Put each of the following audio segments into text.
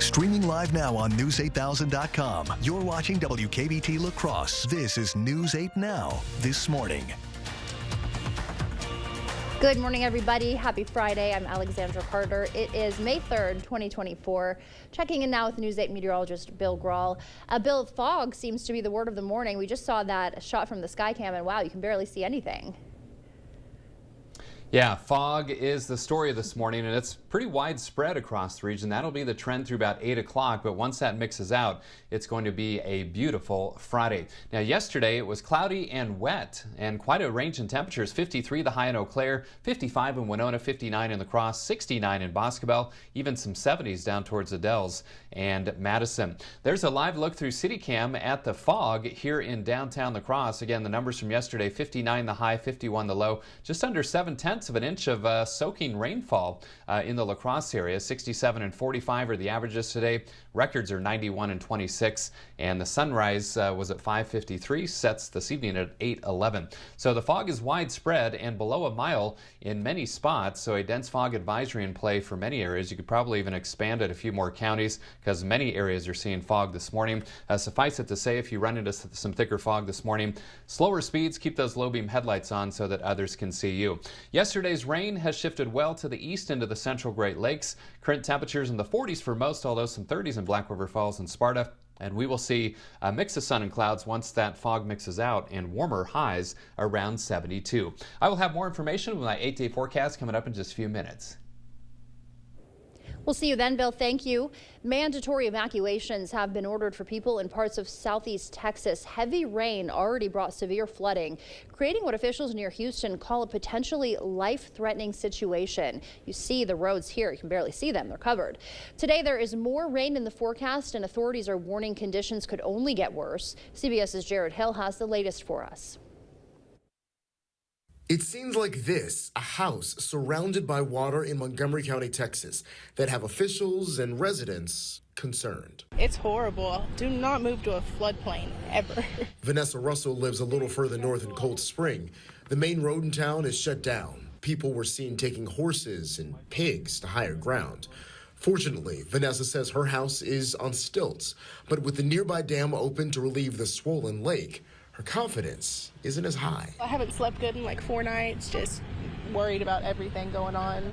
Streaming live now on News8000.com. You're watching WKBT La Crosse. This is News 8 Now, this morning. Good morning, everybody. Happy Friday. I'm Alexandra Carter. It is May 3rd, 2024. Checking in now with News 8 meteorologist Bill Grahl. Bill, fog seems to be the word of the morning. We just saw that shot from the Skycam, and wow, you can barely see anything. Yeah, fog is the story of this morning, and it's pretty widespread across the region. That'll be the trend through about 8 o'clock, but once that mixes out, it's going to be a beautiful Friday. Now, yesterday it was cloudy and wet, and quite a range in temperatures. 53 the high in Eau Claire, 55 in Winona, 59 in La Crosse, 69 in Boscobel, even some 70s down towards the Dells and Madison. There's a live look through CityCam at the fog here in downtown La Crosse. Again, the numbers from yesterday, 59 the high, 51 the low, just under 7/10 of an inch of soaking rainfall in the La Crosse area. 67 and 45 are the averages today. Records are 91 and 26, and the sunrise was at 5:53, sets this evening at 8:11. So the fog is widespread and below a mile in many spots, so a dense fog advisory in play for many areas. You could probably even expand it a few more counties because many areas are seeing fog this morning. Suffice it to say, if you run into some thicker fog this morning, slower speeds, keep those low beam headlights on so that others can see you. Yesterday's rain has shifted well to the east into the central Great Lakes. Current temperatures in the 40s for most, although some 30s in Black River Falls and Sparta. And we will see a mix of sun and clouds once that fog mixes out, and warmer highs around 72. I will have more information with my 8-day forecast coming up in just a few minutes. We'll see you then, Bill. Thank you. Mandatory evacuations have been ordered for people in parts of southeast Texas. Heavy rain already brought severe flooding, creating what officials near Houston call a potentially life-threatening situation. You see the roads here. You can barely see them. They're covered. Today, there is more rain in the forecast, and authorities are warning conditions could only get worse. CBS's Jared Hill has the latest for us. It seems like this, a house surrounded by water in Montgomery County, Texas, that have officials and residents concerned. It's horrible. Do not move to a floodplain, ever. Vanessa Russell lives a little further north in Cold Spring. The main road in town is shut down. People were seen taking horses and pigs to higher ground. Fortunately, Vanessa says her house is on stilts, but with the nearby dam open to relieve the swollen lake, her confidence isn't as high. I haven't slept good in like 4 nights, just worried about everything going on.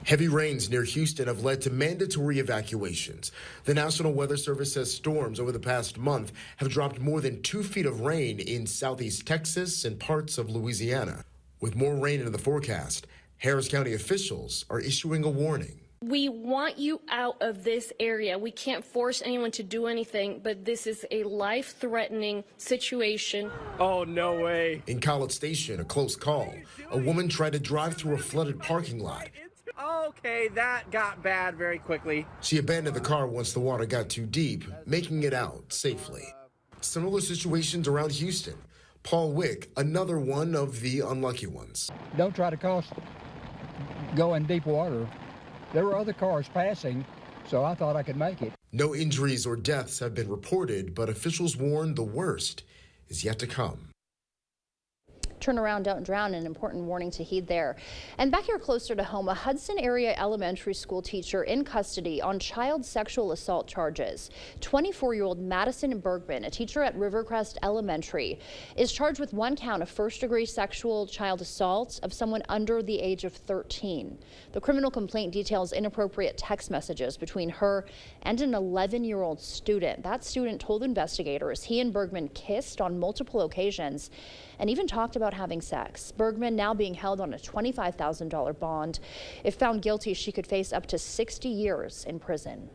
Heavy rains near Houston have led to mandatory evacuations. The National Weather Service says storms over the past month have dropped more than 2 feet of rain in southeast Texas and parts of Louisiana. With more rain in the forecast, Harris County officials are issuing a warning. We want you out of this area. We can't force anyone to do anything, but this is a life-threatening situation. Oh, no way. In College Station, a close call. A woman tried to drive through a flooded parking lot. Okay, that got bad very quickly. She abandoned the car once the water got too deep, making it out safely. Similar situations around Houston. Paul Wick, another one of the unlucky ones. Don't try to go in deep water. There were other cars passing, so I thought I could make it. No injuries or deaths have been reported, but officials warn the worst is yet to come. Turn around, don't drown, an important warning to heed there. And back here closer to home, a Hudson area elementary school teacher in custody on child sexual assault charges. 24-year-old Madison Bergman, a teacher at Rivercrest Elementary, is charged with 1 count of first-degree sexual child assault of someone under the age of 13. The criminal complaint details inappropriate text messages between her and an 11-year-old student. That student told investigators he and Bergman kissed on multiple occasions and even talked about having sex. Bergman now being held on a $25,000 bond. If found guilty, she could face up to 60 years in prison.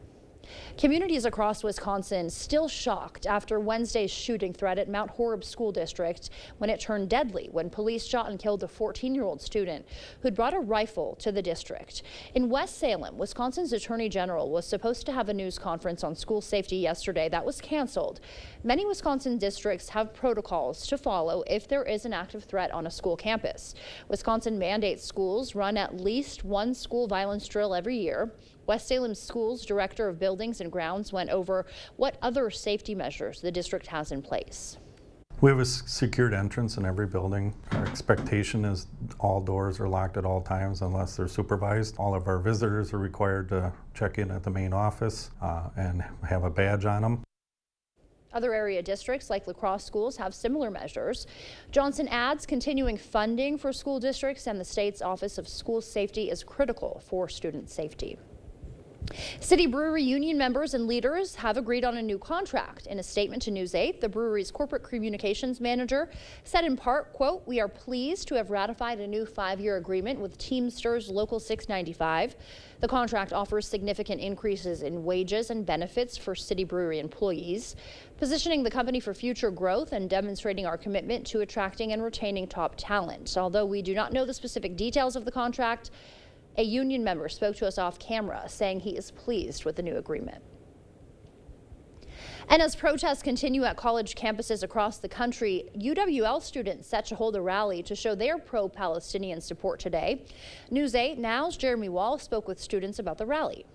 Communities across Wisconsin still shocked after Wednesday's shooting threat at Mount Horeb School District when it turned deadly when police shot and killed a 14-year-old student who'd brought a rifle to the district. In West Salem, Wisconsin's Attorney General was supposed to have a news conference on school safety yesterday. That was canceled. Many Wisconsin districts have protocols to follow if there is an active threat on a school campus. Wisconsin mandates schools run at least one school violence drill every year. West Salem Schools Director of Buildings and Grounds went over what other safety measures the district has in place. We have a secured entrance in every building. Our expectation is all doors are locked at all times unless they're supervised. All of our visitors are required to check in at the main office and have a badge on them. Other area districts like La Crosse schools have similar measures. Johnson adds continuing funding for school districts and the state's Office of School Safety is critical for student safety. City Brewery Union members and leaders have agreed on a new contract. In a statement to News 8, the brewery's corporate communications manager said in part, quote, "We are pleased to have ratified a new 5-year agreement with Teamsters Local 695. The contract offers significant increases in wages and benefits for City Brewery employees, positioning the company for future growth and demonstrating our commitment to attracting and retaining top talent. Although we do not know the specific details of the contract, a union member spoke to us off camera saying he is pleased with the new agreement." And as protests continue at college campuses across the country, UWL students set to hold a rally to show their pro-Palestinian support today. News 8 Now's Jeremy Wall spoke with students about the rally.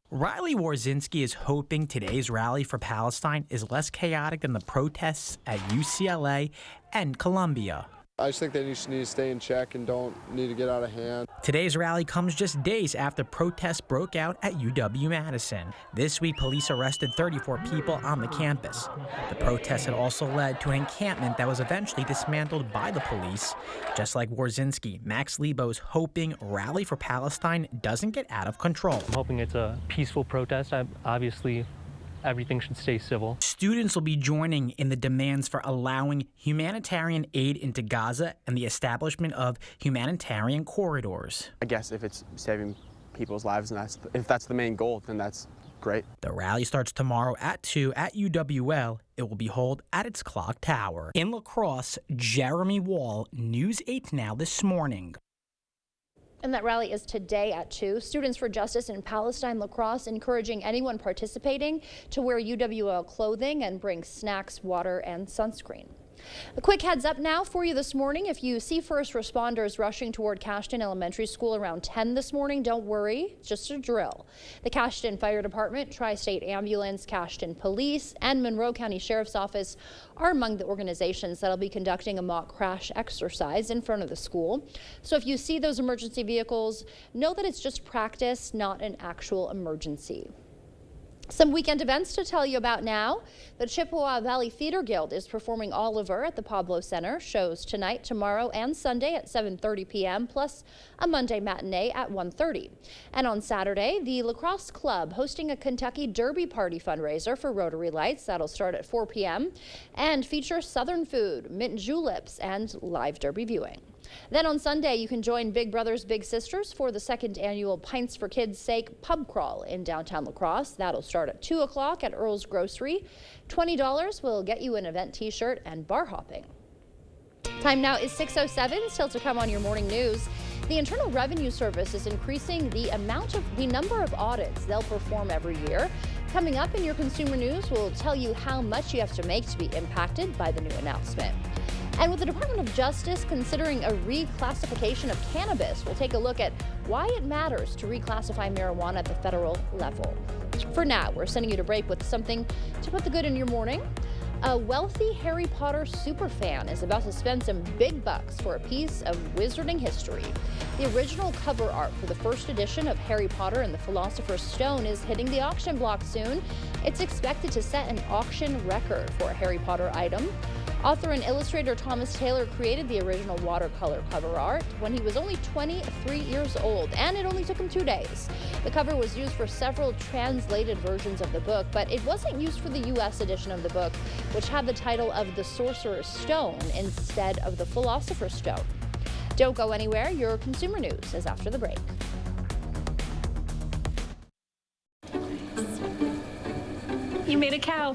Riley Warzinski is hoping today's rally for Palestine is less chaotic than the protests at UCLA and Columbia. I just think they just need to stay in check and don't need to get out of hand. Today's rally comes just days after protests broke out at UW-Madison. This week, police arrested 34 people on the campus. The protests had also led to an encampment that was eventually dismantled by the police. Just like Warzinski, Max Lebo's hoping Rally for Palestine doesn't get out of control. I'm hoping it's a peaceful protest. Obviously, everything should stay civil. Students will be joining in the demands for allowing humanitarian aid into Gaza and the establishment of humanitarian corridors. I guess if it's saving people's lives and if that's the main goal, then that's great. The rally starts tomorrow at 2 at UWL. It will be held at its clock tower. In La Crosse, Jeremy Wall, News 8 Now this morning. And that rally is today at 2. Students for Justice in Palestine La Crosse encouraging anyone participating to wear UWL clothing and bring snacks, water, and sunscreen. A quick heads up now for you this morning. If you see first responders rushing toward Cashton Elementary School around 10 this morning, don't worry, it's just a drill. The Cashton Fire Department, Tri-State Ambulance, Cashton Police, and Monroe County Sheriff's Office are among the organizations that'll be conducting a mock crash exercise in front of the school. So if you see those emergency vehicles, know that it's just practice, not an actual emergency. Some weekend events to tell you about now. The Chippewa Valley Theater Guild is performing Oliver at the Pablo Center. Shows tonight, tomorrow, and Sunday at 7:30 p.m., plus a Monday matinee at 1:30. And on Saturday, the La Crosse Club hosting a Kentucky Derby Party fundraiser for Rotary Lights. That'll start at 4 p.m. and feature Southern food, mint juleps, and live Derby viewing. Then on Sunday, you can join Big Brothers Big Sisters for the 2nd annual Pints for Kids' Sake pub crawl in downtown La Crosse. That'll start at 2 o'clock at Earl's Grocery. $20 will get you an event t-shirt and bar hopping. Time now is 6:07. Still to come on your morning news. The Internal Revenue Service is increasing the number of audits they'll perform every year. Coming up in your consumer news, we'll tell you how much you have to make to be impacted by the new announcement. And with the Department of Justice considering a reclassification of cannabis, we'll take a look at why it matters to reclassify marijuana at the federal level. For now, we're sending you to break with something to put the good in your morning. A wealthy Harry Potter superfan is about to spend some big bucks for a piece of wizarding history. The original cover art for the first edition of Harry Potter and the Philosopher's Stone is hitting the auction block soon. It's expected to set an auction record for a Harry Potter item. Author and illustrator Thomas Taylor created the original watercolor cover art when he was only 23 years old, and it only took him 2 days. The cover was used for several translated versions of the book, but it wasn't used for the U.S. edition of the book, which had the title of The Sorcerer's Stone instead of The Philosopher's Stone. Don't go anywhere. Your consumer news is after the break. You made a cow.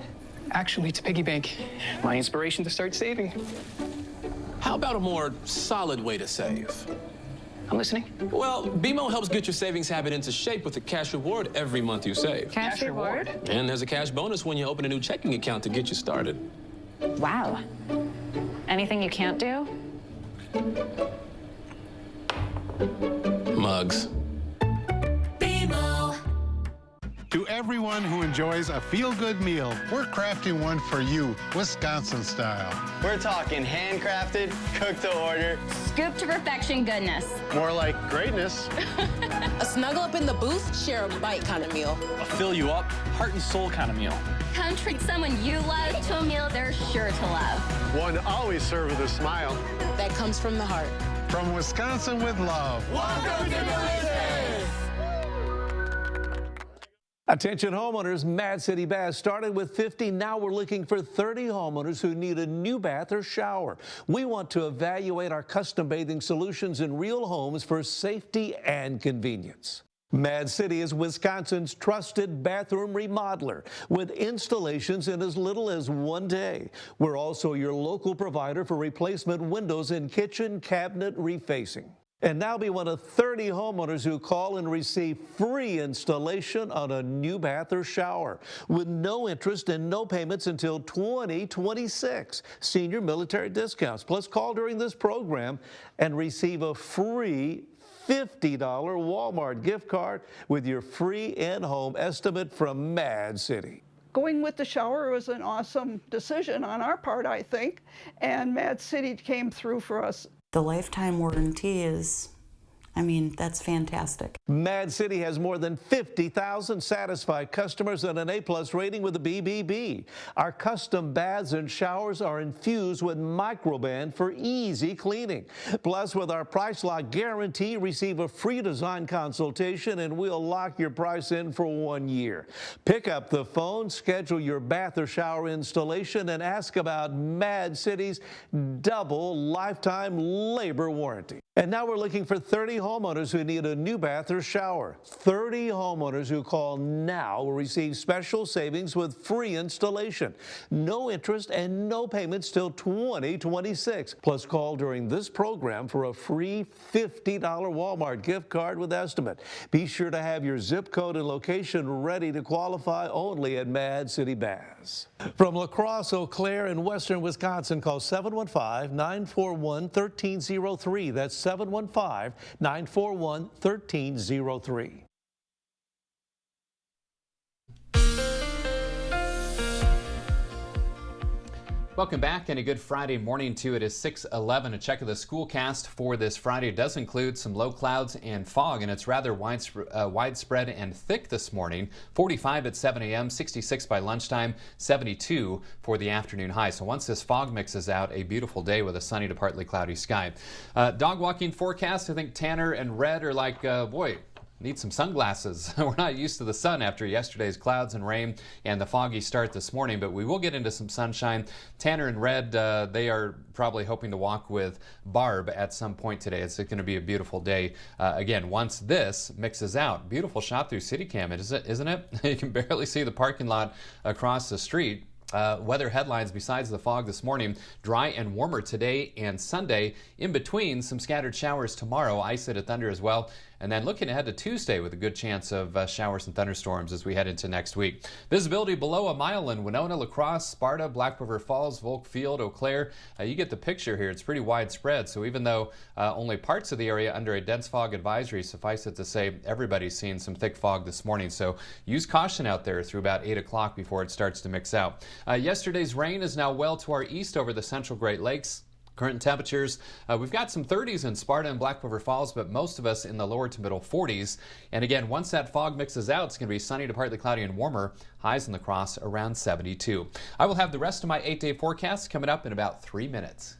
Actually, it's a piggy bank. My inspiration to start saving. How about a more solid way to save? I'm listening. Well, BMO helps get your savings habit into shape with a cash reward every month you save. Cash reward? And there's a cash bonus when you open a new checking account to get you started. Wow. Anything you can't do? Mugs. To everyone who enjoys a feel-good meal, we're crafting one for you, Wisconsin style. We're talking handcrafted, cooked to order, scoop to perfection goodness. More like greatness. A snuggle up in the booth, share a bite kind of meal. A fill you up, heart and soul kind of meal. Come treat someone you love to a meal they're sure to love. One always served with a smile. That comes from the heart. From Wisconsin with love. Welcome to Delicious! Attention homeowners, Mad City Baths started with 50. Now we're looking for 30 homeowners who need a new bath or shower. We want to evaluate our custom bathing solutions in real homes for safety and convenience. Mad City is Wisconsin's trusted bathroom remodeler with installations in as little as 1 day. We're also your local provider for replacement windows and kitchen cabinet refacing. And now be one of 30 homeowners who call and receive free installation on a new bath or shower with no interest and no payments until 2026. Senior military discounts. Plus, call during this program and receive a free $50 Walmart gift card with your free in-home estimate from Mad City. Going with the shower was an awesome decision on our part, I think, and Mad City came through for us. The lifetime warranty is, that's fantastic. Mad City has more than 50,000 satisfied customers and an A+ rating with the BBB. Our custom baths and showers are infused with Microban for easy cleaning. Plus, with our price lock guarantee, receive a free design consultation and we'll lock your price in for 1 year. Pick up the phone, schedule your bath or shower installation, and ask about Mad City's double lifetime labor warranty. And now we're looking for 30 homeowners who need a new bath or shower. 30 homeowners who call now will receive special savings with free installation. No interest and no payments till 2026. Plus, call during this program for a free $50 Walmart gift card with estimate. Be sure to have your zip code and location ready to qualify only at Mad City Baths. From La Crosse, Eau Claire, in western Wisconsin, call 715-941-1303. That's 715-941-1303. Welcome back and a good Friday morning to it. Is 6:11. A check of the schoolcast for this Friday does include some low clouds and fog, and it's rather widespread and thick this morning. 45 at 7 a.m., 66 by lunchtime, 72 for the afternoon high. So once this fog mixes out, a beautiful day with a sunny to partly cloudy sky. Dog walking forecast. I think Tanner and Red are like, boy, need some sunglasses. We're not used to the sun after yesterday's clouds and rain and the foggy start this morning, but we will get into some sunshine. Tanner and Red, they are probably hoping to walk with Barb at some point today. It's going to be a beautiful day. Again, once this mixes out. Beautiful shot through CityCam, isn't it? You can barely see the parking lot across the street. Weather headlines besides the fog this morning: dry and warmer today and Sunday. In between, some scattered showers tomorrow, isolated thunder as well. And then looking ahead to Tuesday with a good chance of showers and thunderstorms as we head into next week. Visibility below a mile in Winona, La Crosse, Sparta, Black River Falls, Volk Field, Eau Claire. You get the picture here. It's pretty widespread. So even though only parts of the area under a dense fog advisory, suffice it to say everybody's seeing some thick fog this morning. So use caution out there through about 8 o'clock before it starts to mix out. Yesterday's rain is now well to our east over the central Great Lakes. Current temperatures, we've got some 30s in Sparta and Black River Falls, but most of us in the lower to middle 40s. And again, once that fog mixes out, it's going to be sunny to partly cloudy and warmer. Highs in La Crosse around 72. I will have the rest of my 8-day forecast coming up in about 3 minutes.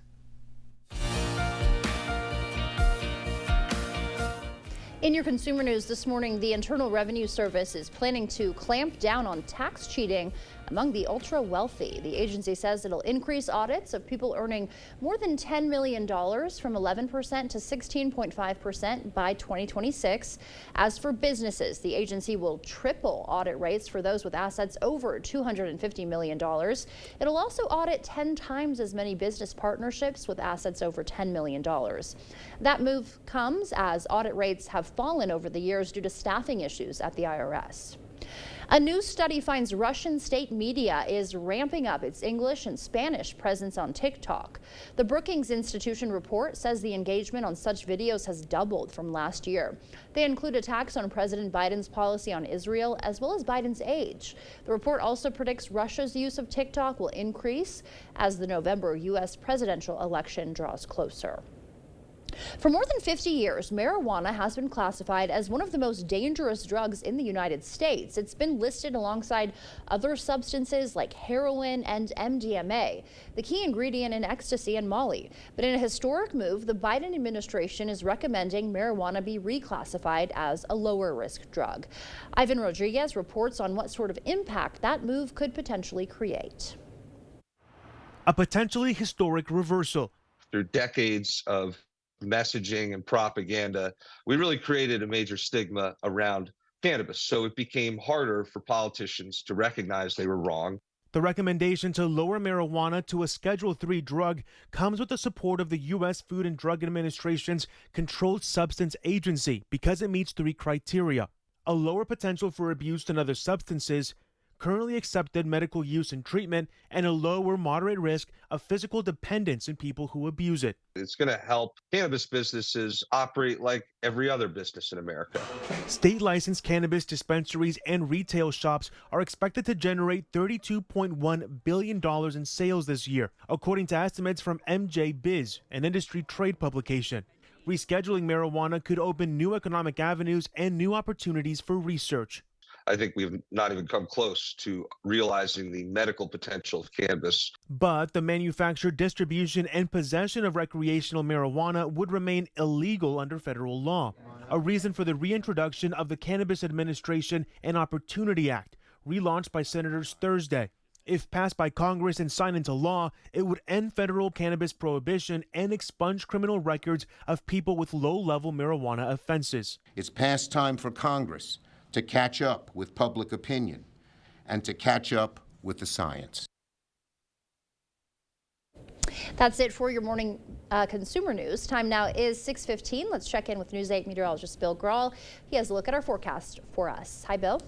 In your consumer news this morning, the Internal Revenue Service is planning to clamp down on tax cheating among the ultra wealthy. The agency says it'll increase audits of people earning more than $10 million from 11% to 16.5% by 2026. As for businesses, the agency will triple audit rates for those with assets over $250 million. It'll also audit 10 times as many business partnerships with assets over $10 million. That move comes as audit rates have fallen over the years due to staffing issues at the IRS. A new study finds Russian state media is ramping up its English and Spanish presence on TikTok. The Brookings Institution report says the engagement on such videos has doubled from last year. They include attacks on President Biden's policy on Israel as well as Biden's age. The report also predicts Russia's use of TikTok will increase as the November U.S. presidential election draws closer. For more than 50 years, marijuana has been classified as one of the most dangerous drugs in the United States. It's been listed alongside other substances like heroin and MDMA, the key ingredient in ecstasy and Molly. But in a historic move, the Biden administration is recommending marijuana be reclassified as a lower risk drug. Ivan Rodriguez reports on what sort of impact that move could potentially create. A potentially historic reversal. Through decades of messaging and propaganda, we really created a major stigma around cannabis. So it became harder for politicians to recognize they were wrong. The recommendation to lower marijuana to a Schedule III drug comes with the support of the U.S. Food and Drug Administration's Controlled Substance Agency because it meets 3 criteria: a lower potential for abuse than other substances, currently accepted medical use and treatment, and a lower moderate risk of physical dependence in people who abuse it. It's going to help cannabis businesses operate like every other business in America. State licensed cannabis dispensaries and retail shops are expected to generate $32.1 billion in sales this year, according to estimates from MJ Biz, an industry trade publication. Rescheduling marijuana could open new economic avenues and new opportunities for research. I think we've not even come close to realizing the medical potential of cannabis. But the manufacture, distribution, and possession of recreational marijuana would remain illegal under federal law, a reason for the reintroduction of the Cannabis Administration and Opportunity Act, relaunched by senators Thursday. If passed by Congress and signed into law, it would end federal cannabis prohibition and expunge criminal records of people with low-level marijuana offenses. It's past time for Congress to catch up with public opinion and to catch up with the science. That's it for your morning consumer news. Time now is 6:15. Let's check in with News 8 meteorologist Bill Grahl. He has a look at our forecast for us. Hi, Bill.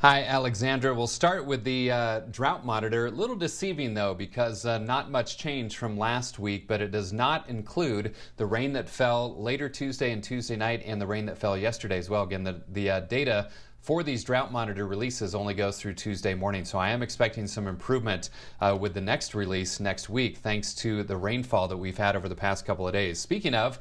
Hi, Alexandra. We'll start with the drought monitor. A little deceiving, though, because not much change from last week, but it does not include the rain that fell later Tuesday and Tuesday night and the rain that fell yesterday as well. Again, the data for these drought monitor releases only goes through Tuesday morning, so I am expecting some improvement with the next release next week, thanks to the rainfall that we've had over the past couple of days. Speaking of,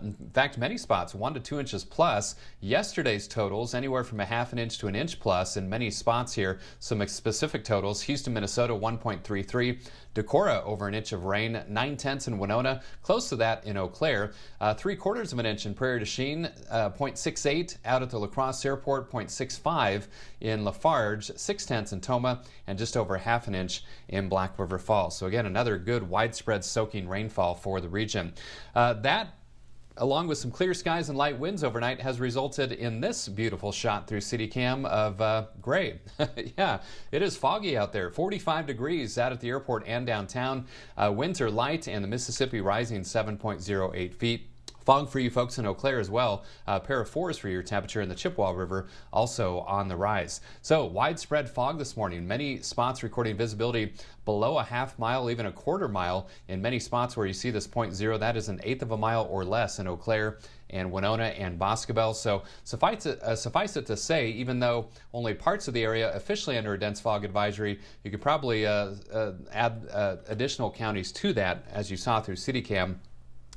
in fact, many spots 1 to 2 inches plus. Yesterday's totals anywhere from a half an inch to an inch plus in many spots here. Some specific totals: Houston, Minnesota 1.33, Decorah over an inch of rain, 9/10 in Winona, close to that in Eau Claire, 3/4 of an inch in Prairie du Chien, 0.68 out at the La Crosse Airport, 0.65 in Lafarge, 6/10 in Toma, and just over half an inch in Black River Falls. So again, another good widespread soaking rainfall for the region. That, along with some clear skies and light winds overnight, has resulted in this beautiful shot through CityCam of gray. Yeah, it is foggy out there. 45 degrees out at the airport and downtown. Winds are light and the Mississippi rising 7.08 feet. Fog for you folks in Eau Claire as well. A pair of 4s for your temperature in the Chippewa River, also on the rise. So widespread fog this morning. Many spots recording visibility below a half mile, even a quarter mile. In many spots where you see this 0.0, that is an eighth of a mile or less in Eau Claire and Winona and Boscobel. So suffice it to say, even though only parts of the area officially under a dense fog advisory, you could probably add additional counties to that, as you saw through CityCam.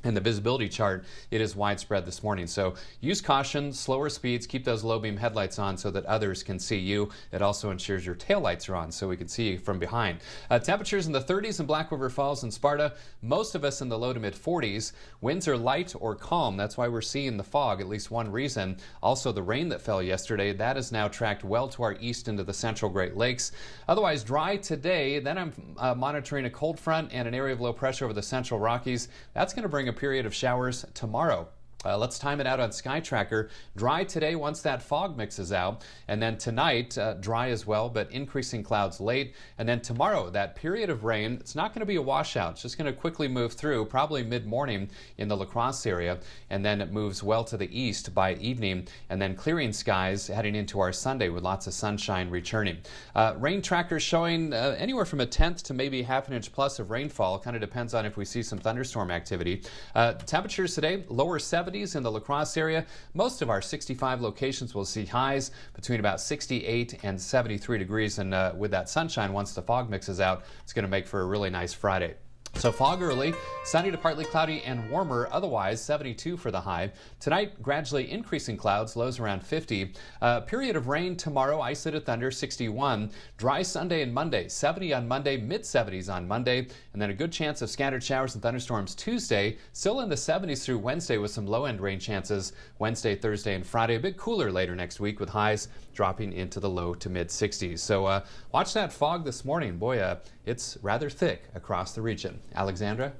And the visibility chart, it is widespread this morning. So use caution, slower speeds, keep those low beam headlights on so that others can see you. It also ensures your taillights are on so we can see you from behind. Temperatures in the 30s in Black River Falls and Sparta, most of us in the low to mid 40s. Winds are light or calm. That's why we're seeing the fog, at least one reason. Also, the rain that fell yesterday, that is now tracked well to our east into the central Great Lakes. Otherwise dry today. Then I'm monitoring a cold front and an area of low pressure over the central Rockies. That's going to bring a period of showers tomorrow. Let's time it out on Sky Tracker. Dry today once that fog mixes out. And then tonight, dry as well, but increasing clouds late. And then tomorrow, that period of rain, it's not going to be a washout. It's just going to quickly move through, probably mid-morning in the La Crosse area. And then it moves well to the east by evening. And then clearing skies heading into our Sunday with lots of sunshine returning. Rain trackers showing anywhere from 1/10 to maybe half an inch plus of rainfall. Kind of depends on if we see some thunderstorm activity. Temperatures today, lower 70s in the La Crosse area. Most of our 65 locations will see highs between about 68 and 73 degrees. And with that sunshine, once the fog mixes out, it's going to make for a really nice Friday. So fog early, sunny to partly cloudy and warmer, otherwise 72 for the high. Tonight, gradually increasing clouds, lows around 50. Period of rain tomorrow, isolated thunder, 61. Dry Sunday and Monday, 70 on Monday, mid-70s on Monday. And then a good chance of scattered showers and thunderstorms Tuesday, still in the 70s through Wednesday with some low-end rain chances Wednesday, Thursday, and Friday. A bit cooler later next week with highs dropping into the low to mid-60s. So watch that fog this morning. Boy, it's rather thick across the region. Alexandra?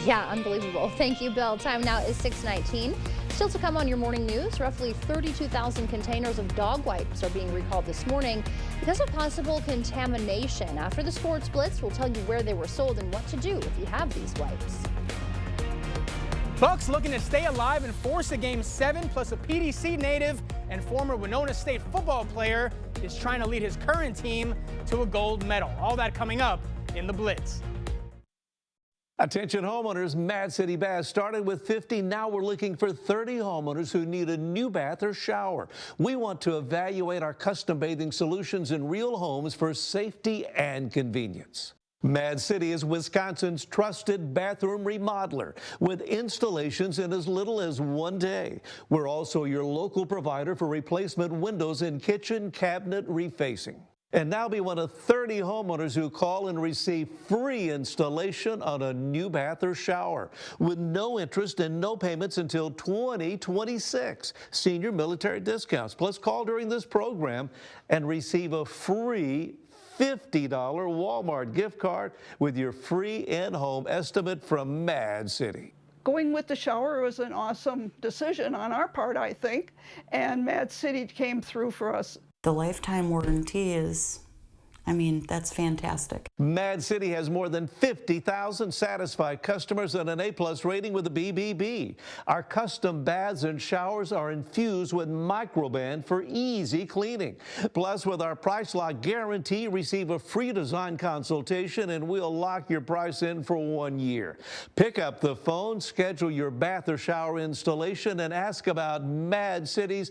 Yeah, unbelievable. Thank you, Bill. Time now is 6:19. Still to come on your morning news, roughly 32,000 containers of dog wipes are being recalled this morning because of possible contamination. After the Sports Blitz, we'll tell you where they were sold and what to do if you have these wipes. Bucks looking to stay alive and force a Game 7, plus a PDC native and former Winona State football player is trying to lead his current team to a gold medal. All that coming up in the Blitz. Attention homeowners, Mad City Baths started with 50. Now we're looking for 30 homeowners who need a new bath or shower. We want to evaluate our custom bathing solutions in real homes for safety and convenience. Mad City is Wisconsin's trusted bathroom remodeler with installations in as little as 1 day. We're also your local provider for replacement windows and kitchen cabinet refacing. And now be one of 30 homeowners who call and receive free installation on a new bath or shower with no interest and no payments until 2026. Senior military discounts. Plus, call during this program and receive a free $50 Walmart gift card with your free in-home estimate from Mad City. Going with the shower was an awesome decision on our part, I think, and Mad City came through for us. The lifetime warranty is, I mean, that's fantastic. Mad City has more than 50,000 satisfied customers and an A+ rating with the BBB. Our custom baths and showers are infused with Microban for easy cleaning. Plus, with our price lock guarantee, receive a free design consultation and we'll lock your price in for 1 year. Pick up the phone, schedule your bath or shower installation, and ask about Mad City's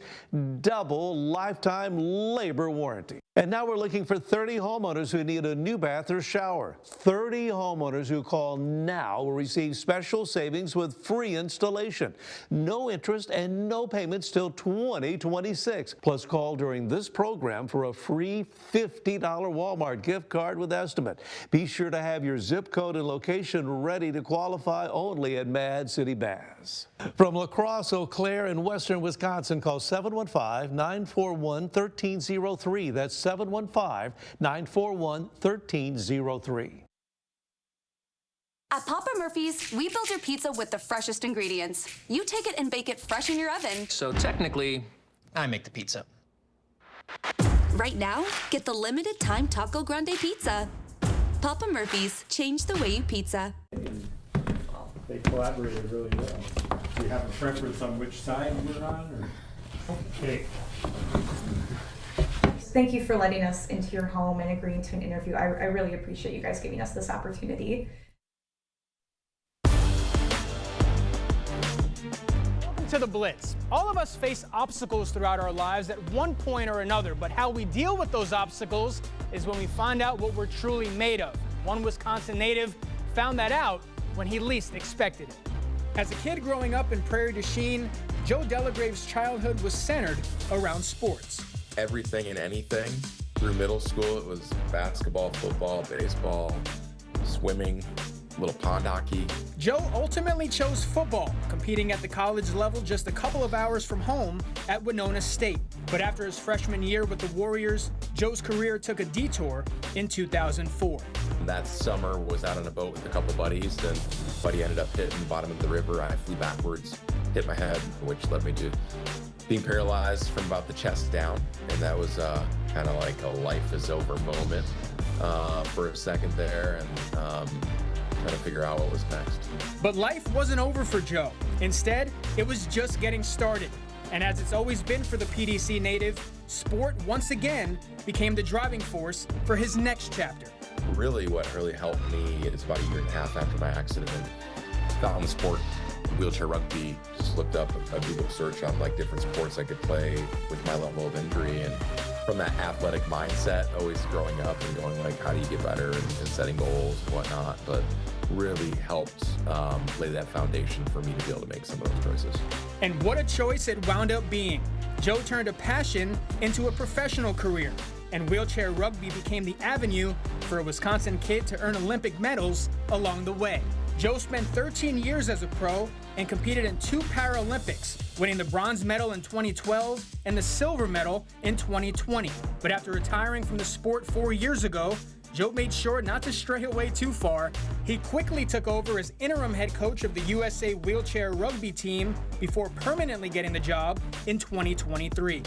double lifetime labor warranty. And now we're looking for 30 homeowners who need a new bath or shower. 30 homeowners who call now will receive special savings with free installation. No interest and no payments till 2026. Plus, call during this program for a free $50 Walmart gift card with estimate. Be sure to have your zip code and location ready to qualify only at Mad City Baths. From La Crosse, Eau Claire, in western Wisconsin, call 715-941-1303. That's 715-941-1303. At Papa Murphy's, we build your pizza with the freshest ingredients. You take it and bake it fresh in your oven. So technically, I make the pizza. Right now, get the limited time Taco Grande pizza. Papa Murphy's, change the way you pizza. They collaborated really well. Do you have a preference on which side you're on? Or? Okay. Thank you for letting us into your home and agreeing to an interview. I really appreciate you guys giving us this opportunity. Welcome to the Blitz. All of us face obstacles throughout our lives at one point or another, but how we deal with those obstacles is when we find out what we're truly made of. One Wisconsin native found that out when he least expected it. As a kid growing up in Prairie du Chien, Joe Delagrave's childhood was centered around sports. Everything and anything. Through middle school, it was basketball, football, baseball, swimming, little pond hockey. Joe ultimately chose football, competing at the college level just a couple of hours from home at Winona State. But after his freshman year with the Warriors, Joe's career took a detour in 2004. That summer was out on a boat with a couple buddies, and buddy ended up hitting the bottom of the river. I flew backwards, hit my head, which led me to being paralyzed from about the chest down. And that was kind of like a life is over moment for a second there, and trying to figure out what was next. But life wasn't over for Joe. Instead, it was just getting started. And as it's always been for the PDC native, sport once again became the driving force for his next chapter. Really, what really helped me is about a year and a half after my accident, found the sport, wheelchair rugby, just looked up a Google search on like different sports I could play with my level of injury, and from that athletic mindset, always growing up and going like, how do you get better, and setting goals and whatnot, but really helped lay that foundation for me to be able to make some of those choices. And what a choice it wound up being. Joe turned a passion into a professional career, and wheelchair rugby became the avenue for a Wisconsin kid to earn Olympic medals along the way. Joe spent 13 years as a pro and competed in 2 Paralympics, winning the bronze medal in 2012 and the silver medal in 2020. But after retiring from the sport 4 years ago, Joe made sure not to stray away too far. He quickly took over as interim head coach of the USA wheelchair rugby team before permanently getting the job in 2023.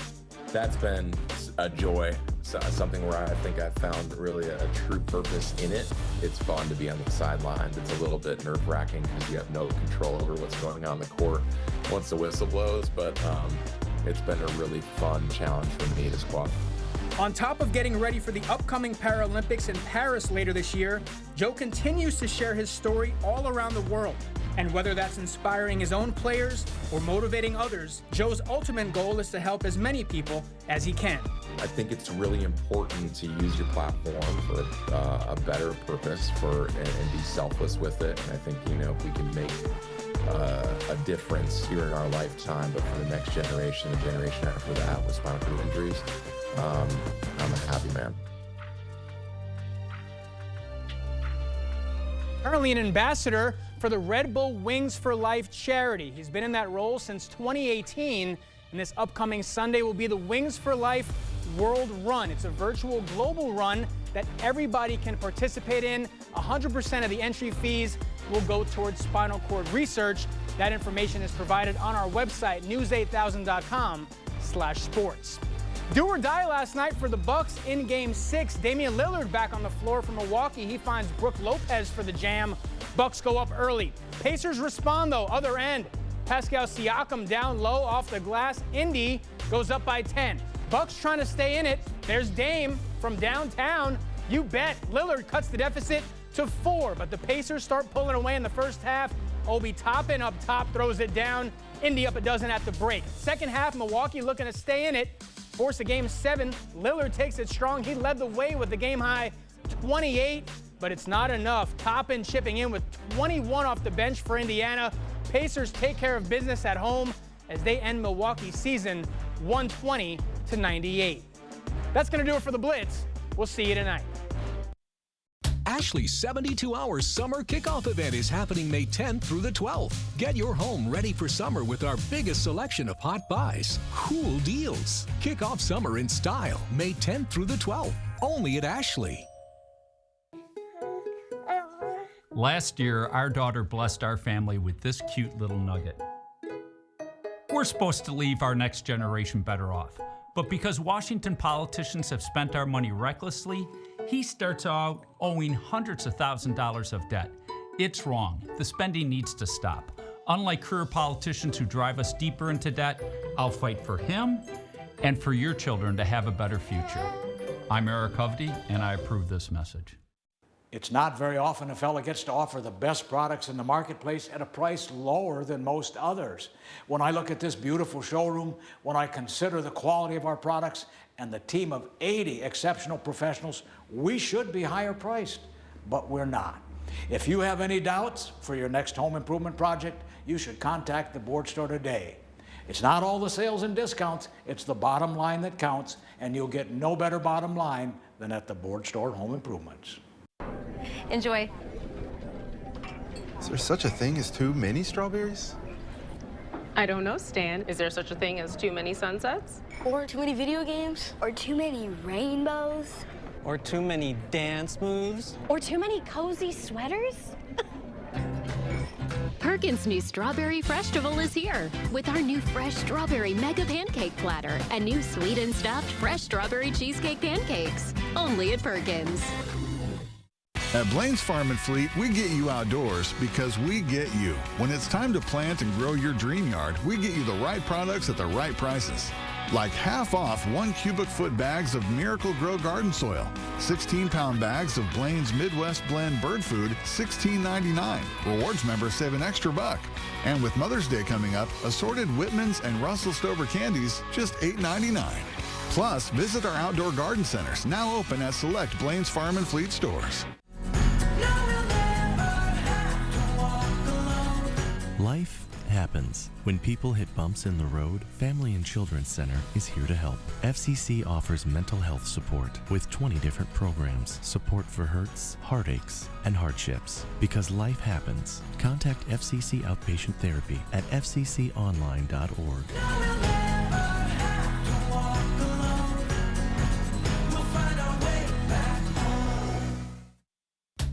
That's been a joy, something where I think I've found really a true purpose in it. It's fun to be on the sidelines. It's a little bit nerve-wracking because you have no control over what's going on in the court once the whistle blows, but it's been a really fun challenge for me to squat. On top of getting ready for the upcoming Paralympics in Paris later this year, Joe continues to share his story all around the world. And whether that's inspiring his own players or motivating others, Joe's ultimate goal is to help as many people as he can. I think it's really important to use your platform for a better purpose and be selfless with it. And I think, if we can make a difference here in our lifetime, but for the next generation, the generation after that with spinal cord injuries, I'm a happy man. Currently an ambassador for the Red Bull Wings for Life charity. He's been in that role since 2018, and this upcoming Sunday will be the Wings for Life World Run. It's a virtual global run that everybody can participate in. 100% of the entry fees will go towards spinal cord research. That information is provided on our website, news8000.com/sports. Do or die last night for the Bucks in Game 6. Damian Lillard back on the floor for Milwaukee. He finds Brook Lopez for the jam. Bucks go up early. Pacers respond though, other end. Pascal Siakam down low off the glass. Indy goes up by 10. Bucks trying to stay in it. There's Dame from downtown. You bet. Lillard cuts the deficit to 4, but the Pacers start pulling away in the first half. Obi Toppin up top throws it down. Indy up a dozen at the break. Second half, Milwaukee looking to stay in it. Force a Game 7. Lillard takes it strong. He led the way with the game-high 28, but it's not enough. Toppin chipping in with 21 off the bench for Indiana. Pacers take care of business at home as they end Milwaukee's season 120-98. That's going to do it for the Blitz. We'll see you tonight. Ashley's 72-hour summer kickoff event is happening May 10th through the 12th. Get your home ready for summer with our biggest selection of hot buys, cool deals. Kick off summer in style May 10th through the 12th, only at Ashley. Last year, our daughter blessed our family with this cute little nugget. We're supposed to leave our next generation better off, but because Washington politicians have spent our money recklessly, he starts out owing hundreds of $1,000s of debt. It's wrong. The spending needs to stop. Unlike career politicians who drive us deeper into debt, I'll fight for him and for your children to have a better future. I'm Eric Hovde, and I approve this message. It's not very often a fella gets to offer the best products in the marketplace at a price lower than most others. When I look at this beautiful showroom, when I consider the quality of our products and the team of 80 exceptional professionals, we should be higher priced, but we're not. If you have any doubts for your next home improvement project, you should contact the Board Store today. It's not all the sales and discounts, it's the bottom line that counts, and you'll get no better bottom line than at the Board Store Home Improvements. Enjoy. Is there such a thing as too many strawberries? I don't know, Stan. Is there such a thing as too many sunsets? Or too many video games? Or too many rainbows? Or too many dance moves? Or too many cozy sweaters? Perk Perkins' new Strawberry Freshtival is here with our new fresh strawberry mega pancake platter and new sweet and stuffed fresh strawberry cheesecake pancakes. Only at Perkins. At Blaine's Farm and Fleet, we get you outdoors because we get you. When it's time to plant and grow your dream yard, we get you the right products at the right prices. Like half off 1 cubic foot bags of Miracle Grow garden soil, 16-pound bags of Blaine's Midwest Blend bird food, $16.99. Rewards members save an extra $1. And with Mother's Day coming up, assorted Whitman's and Russell Stover candies, just $8.99. Plus, visit our outdoor garden centers, now open at select Blaine's Farm and Fleet stores. Life happens. When people hit bumps in the road, Family and Children's Center is here to help. FCC offers mental health support with 20 different programs, support for hurts, heartaches, and hardships. Because life happens, contact FCC Outpatient Therapy at fcconline.org.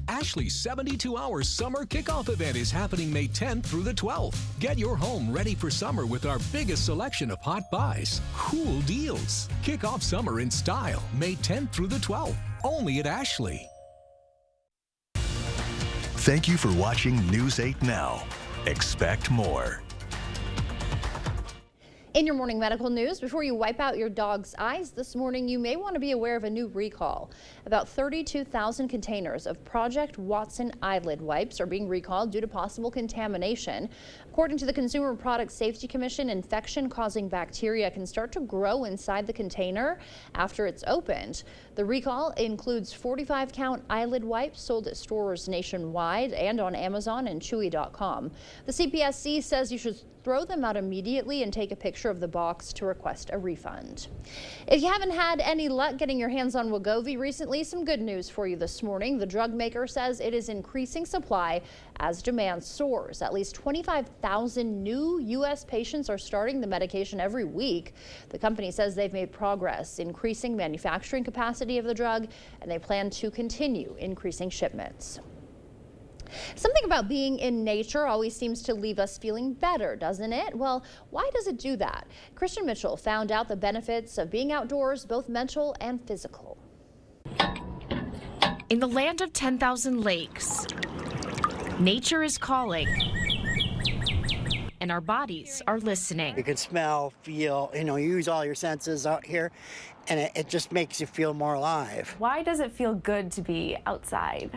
Ashley's 72-hour summer kickoff event is happening May 10th through the 12th. Get your home ready for summer with our biggest selection of hot buys, cool deals. Kick off summer in style May 10th through the 12th, only at Ashley. Thank you for watching News 8 Now. Expect more. In your morning medical news, before you wipe out your dog's eyes this morning, you may want to be aware of a new recall. About 32,000 containers of Project Watson eyelid wipes are being recalled due to possible contamination. According to the Consumer Product Safety Commission, infection-causing bacteria can start to grow inside the container after it's opened. The recall includes 45-count eyelid wipes sold at stores nationwide and on Amazon and Chewy.com. The CPSC says you should throw them out immediately and take a picture of the box to request a refund. If you haven't had any luck getting your hands on Wegovy recently, some good news for you this morning. The drug maker says it is increasing supply as demand soars. At least 25,000 new U.S. patients are starting the medication every week. The company says they've made progress increasing manufacturing capacity of the drug, and they plan to continue increasing shipments. Something about being in nature always seems to leave us feeling better, doesn't it? Well, why does it do that? Christian Mitchell found out the benefits of being outdoors, both mental and physical. In the land of 10,000 lakes, nature is calling, and our bodies are listening. You can smell, feel, you use all your senses out here, and it just makes you feel more alive. Why does it feel good to be outside?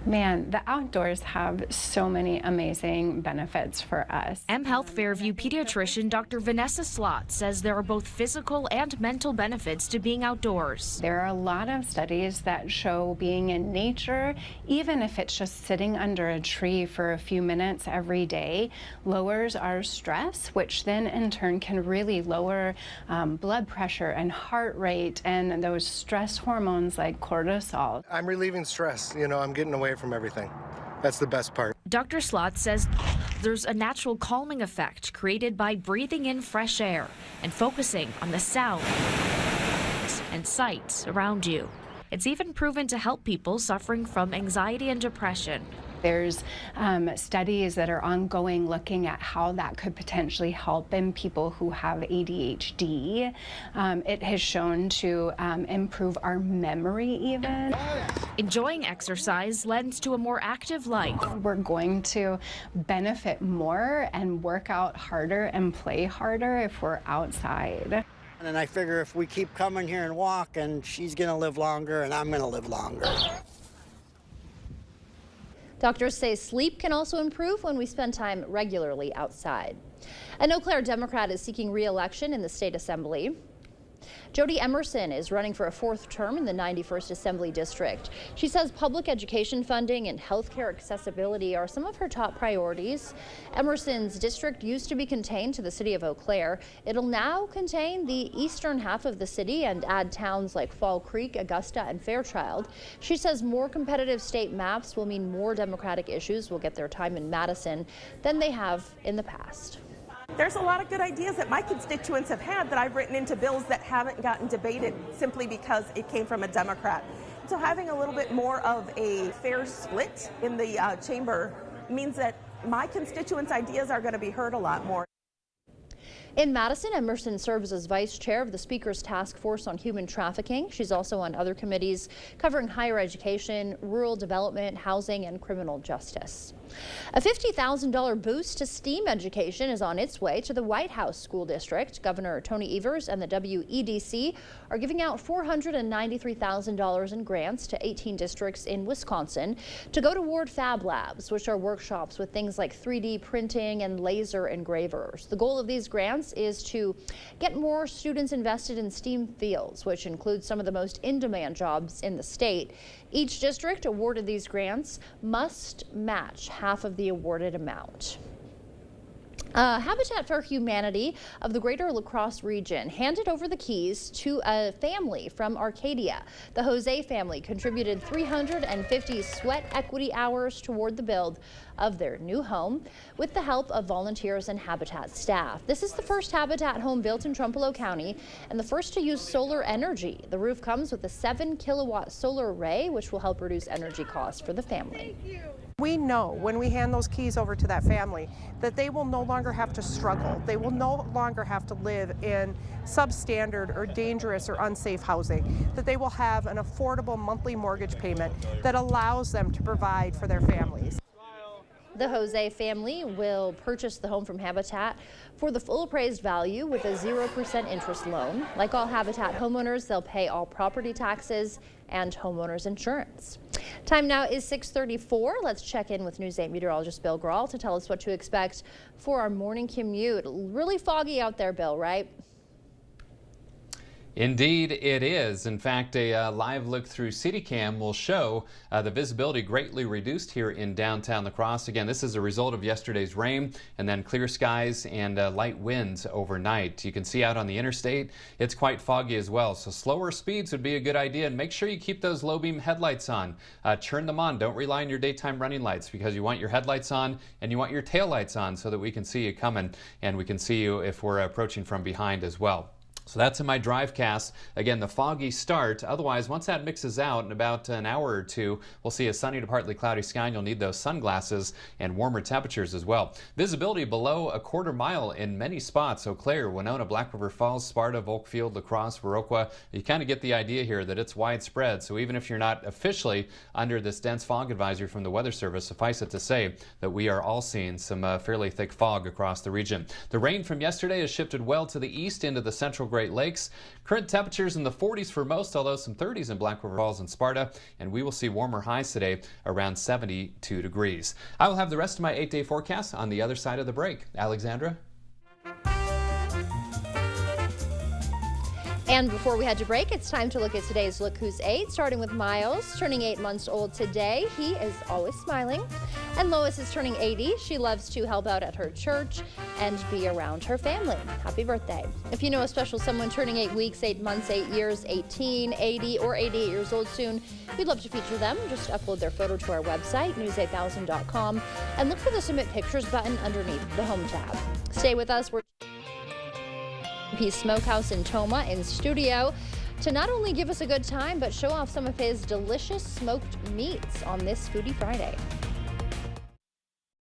Man, the outdoors have so many amazing benefits for us. mHealth Fairview pediatrician Dr. Vanessa Slott says there are both physical and mental benefits to being outdoors. There are a lot of studies that show being in nature, even if it's just sitting under a tree for a few minutes every day, lowers our stress, which then in turn can really lower blood pressure and heart rate and those stress hormones like cortisol. I'm relieving stress. I'm getting away from everything. That's the best part. Dr. Slott says there's a natural calming effect created by breathing in fresh air and focusing on the sounds and sights around you. It's even proven to help people suffering from anxiety and depression. There's studies that are ongoing looking at how that could potentially help in people who have ADHD. It has shown to improve our memory even. Enjoying exercise lends to a more active life. We're going to benefit more and work out harder and play harder if we're outside. And I figure if we keep coming here and walking, she's gonna live longer and I'm gonna live longer. Doctors say sleep can also improve when we spend time regularly outside. An Eau Claire Democrat is seeking re-election in the state assembly. Jody Emerson is running for a 4th term in the 91st Assembly District. She says public education funding and healthcare accessibility are some of her top priorities. Emerson's district used to be contained to the city of Eau Claire. It'll now contain the eastern half of the city and add towns like Fall Creek, Augusta, and Fairchild. She says more competitive state maps will mean more Democratic issues will get their time in Madison than they have in the past. There's a lot of good ideas that my constituents have had that I've written into bills that haven't gotten debated simply because it came from a Democrat. So having a little bit more of a fair split in the chamber means that my constituents' ideas are going to be heard a lot more. In Madison, Emerson serves as vice chair of the Speaker's Task Force on Human Trafficking. She's also on other committees covering higher education, rural development, housing, and criminal justice. A $50,000 boost to STEAM education is on its way to the White House School District. Governor Tony Evers and the WEDC are giving out $493,000 in grants to 18 districts in Wisconsin to go toward Fab Labs, which are workshops with things like 3D printing and laser engravers. The goal of these grants is to get more students invested in STEAM fields, which includes some of the most in-demand jobs in the state. Each district awarded these grants must match half of the awarded amount. Habitat for Humanity of the Greater La Crosse region handed over the keys to a family from Arcadia. The Jose family contributed 350 sweat equity hours toward the build of their new home with the help of volunteers and Habitat staff. This is the first Habitat home built in Trumpelos County and the first to use solar energy. The roof comes with a 7-kilowatt solar array, which will help reduce energy costs for the family. We know when we hand those keys over to that family that they will no longer have to struggle. They will no longer have to live in substandard or dangerous or unsafe housing, that they will have an affordable monthly mortgage payment that allows them to provide for their families. The Jose family will purchase the home from Habitat for the full appraised value with a 0% interest loan. Like all Habitat homeowners, they'll pay all property taxes and homeowners insurance. Time now is 6:34. Let's check in with News 8 meteorologist Bill Grahl to tell us what to expect for our morning commute. Really foggy out there, Bill, right? Indeed, it is. In fact, a live look through CityCam will show the visibility greatly reduced here in downtown La Crosse. Again, this is a result of yesterday's rain and then clear skies and light winds overnight. You can see out on the interstate, it's quite foggy as well. So slower speeds would be a good idea, and make sure you keep those low beam headlights on. Turn them on. Don't rely on your daytime running lights, because you want your headlights on and you want your tail lights on so that we can see you coming and we can see you if we're approaching from behind as well. So that's in my drive cast. Again, the foggy start. Otherwise, once that mixes out in about an hour or two, we'll see a sunny to partly cloudy sky, and you'll need those sunglasses and warmer temperatures as well. Visibility below a quarter mile in many spots. Eau Claire, Winona, Black River Falls, Sparta, Volkfield, La Crosse, Viroqua. You kind of get the idea here that it's widespread. So even if you're not officially under this dense fog advisory from the Weather Service, suffice it to say that we are all seeing some fairly thick fog across the region. The rain from yesterday has shifted well to the east into the central Great Lakes. Current temperatures in the 40s for most, although some 30s in Black River Falls and Sparta, and we will see warmer highs today around 72 degrees. I will have the rest of my 8-day forecast on the other side of the break. Alexandra? And before we head to break, it's time to look at today's Look Who's 8, starting with Miles, turning 8 months old today. He is always smiling. And Lois is turning 80. She loves to help out at her church and be around her family. Happy birthday. If you know a special someone turning 8 weeks, 8 months, 8 years, 18, 80, or 88 years old soon, we'd love to feature them. Just upload their photo to our website, news8000.com, and look for the Submit Pictures button underneath the Home tab. Stay with us. We're Peace Smokehouse in Toma in studio to not only give us a good time, but show off some of his delicious smoked meats on this Foodie Friday.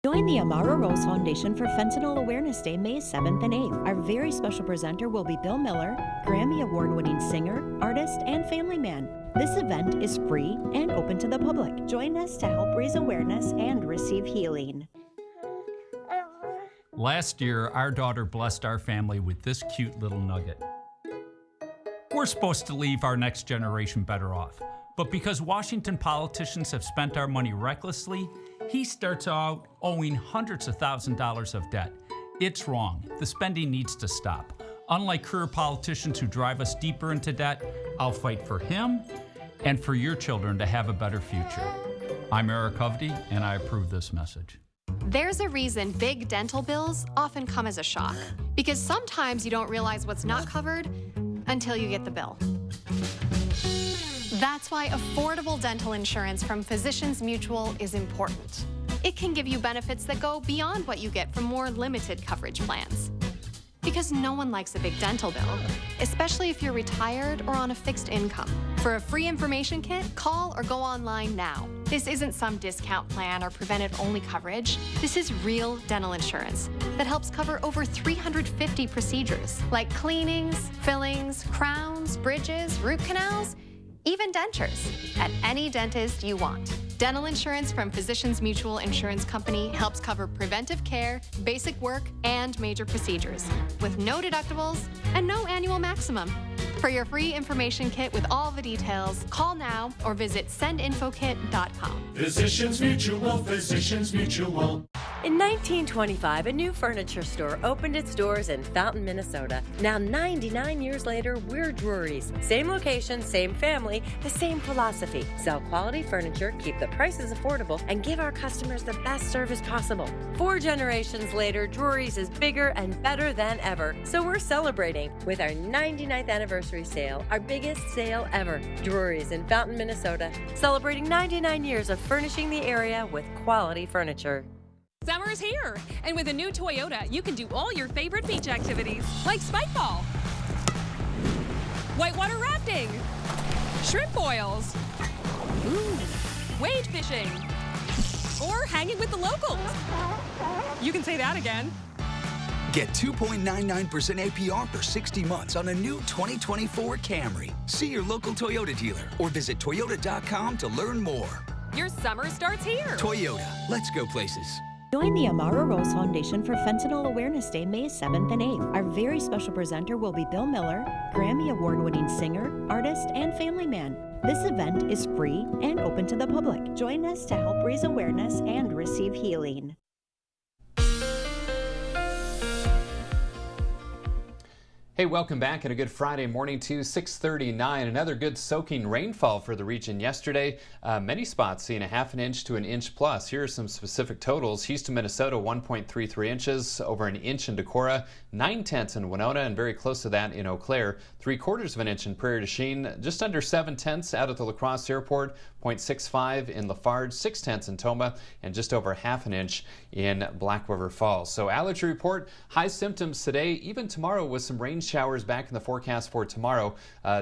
Join the Amara Rose Foundation for Fentanyl Awareness Day, May 7th and 8th. Our very special presenter will be Bill Miller, Grammy Award-winning singer, artist, and family man. This event is free and open to the public. Join us to help raise awareness and receive healing. Last year, our daughter blessed our family with this cute little nugget. We're supposed to leave our next generation better off, but because Washington politicians have spent our money recklessly, he starts out owing hundreds of $1,000s of debt. It's wrong. The spending needs to stop. Unlike career politicians who drive us deeper into debt, I'll fight for him and for your children to have a better future. I'm Eric Hovde, and I approve this message. There's a reason big dental bills often come as a shock, because sometimes you don't realize what's not covered until you get the bill. That's why affordable dental insurance from Physicians Mutual is important. It can give you benefits that go beyond what you get from more limited coverage plans. Because no one likes a big dental bill, especially if you're retired or on a fixed income. For a free information kit, call or go online now. This isn't some discount plan or preventive-only coverage. This is real dental insurance that helps cover over 350 procedures, like cleanings, fillings, crowns, bridges, root canals, even dentures, at any dentist you want. Dental insurance from Physicians Mutual Insurance Company helps cover preventive care, basic work, and major procedures, with no deductibles and no annual maximum. For your free information kit with all the details, call now or visit sendinfokit.com. Physicians Mutual, Physicians Mutual. In 1925, a new furniture store opened its doors in Fountain, Minnesota. Now, 99 years later, we're Drury's. Same location, same family, the same philosophy. Sell quality furniture, keep the prices affordable, and give our customers the best service possible. 4 generations later, Drury's is bigger and better than ever. So we're celebrating with our 99th anniversary sale, our biggest sale ever. Drury's in Fountain, Minnesota, celebrating 99 years of furnishing the area with quality furniture. Summer's here, and with a new Toyota, you can do all your favorite beach activities, like spike ball, whitewater rafting, shrimp boils, wade fishing, or hanging with the locals. You can say that again. Get 2.99% APR for 60 months on a new 2024 Camry. See your local Toyota dealer or visit Toyota.com to learn more. Your summer starts here. Toyota, let's go places. Join the Amara Rose Foundation for Fentanyl Awareness Day, May 7th and 8th. Our very special presenter will be Bill Miller, Grammy Award-winning singer, artist, and family man. This event is free and open to the public. Join us to help raise awareness and receive healing. Hey, welcome back and a good Friday morning to 6:39. Another good soaking rainfall for the region yesterday. Many spots seeing a ½ inch to an inch plus. Here are some specific totals. Houston, Minnesota, 1.33 inches, over an inch in Decorah, 9/10 in Winona, and very close to that in Eau Claire. 3/4 of an inch in Prairie du Chien, just under 7/10 out at the La Crosse Airport, 0.65 in Lafarge, 6/10 in Tomah, and just over ½ an inch in Black River Falls. So allergy report, high symptoms today, even tomorrow with some rain showers back in the forecast for tomorrow